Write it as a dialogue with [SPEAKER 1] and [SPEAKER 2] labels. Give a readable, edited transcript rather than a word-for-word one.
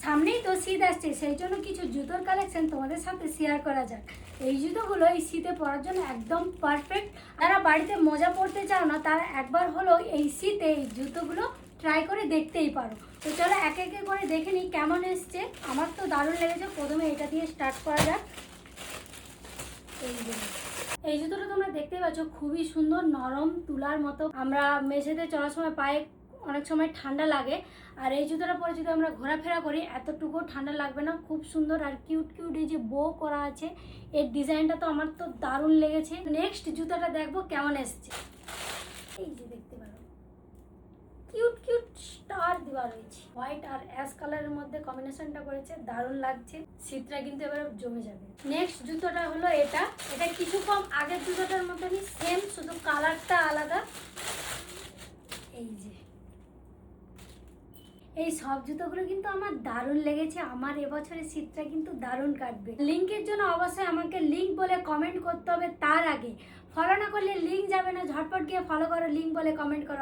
[SPEAKER 1] সামনেই তো শীত আসছে, সেই জন্য কিছু জুতোর কালেকশন তোমাদের সাথে শেয়ার করা যাক। এই জুতোগুলো এই শীতে পরার জন্য একদম পারফেক্ট। যারা বাড়িতে মোজা পরতে চাও না, তারা একবার হলো এই শীতে এই জুতোগুলো ট্রাই করে দেখতেই পারো। তো চলো একে একে করে দেখে নিই কেমন এসছে। আমার তো দারুণ লেগেছে। প্রথমে এটা দিয়ে স্টার্ট করা যাক। এই জুতোটা তোমরা দেখতেই পাচ্ছ, খুবই সুন্দর, নরম তুলার মতো। আমরা মেঝেতে চলার সময় পায়ে অনেক সময় ঠান্ডা লাগে, আর এই জুতোটা পরে যদি আমরা ঘোরাফেরা করি এতটুকু ঠান্ডা লাগবে না। খুব সুন্দর আর কিউট কিউট এই যে বো করা আছে, এর ডিজাইনটা তো আমার তো দারুণ লেগেছে। নেক্সট জুতোটা দেখবো কেমন এসছে। এই যে দেখতে পারো কিউট কিউট স্টার দেওয়া রয়েছে, হোয়াইট আর অ্যাশ কালারের মধ্যে কম্বিনেশনটা করেছে, দারুণ লাগছে। শীতটা কিন্তু এবারে জমে যাবে। নেক্সট জুতোটা হলো এটা কিছু কম আগের জুতোটার মতনই সেম, শুধু কালারটা আলাদা। এই যে এই সব জুতোগুলো কিন্তু আমার দারুণ লেগেছে। আমার এবছরের শীতটা কিন্তু দারুণ কাটবে। লিঙ্কের জন্য অবশ্যই আমাকে লিঙ্ক বলে কমেন্ট করতে হবে। তার আগে ফলো না করলে লিঙ্ক যাবে না, ঝটপট গিয়ে ফলো করো, লিঙ্ক বলে কমেন্ট করো।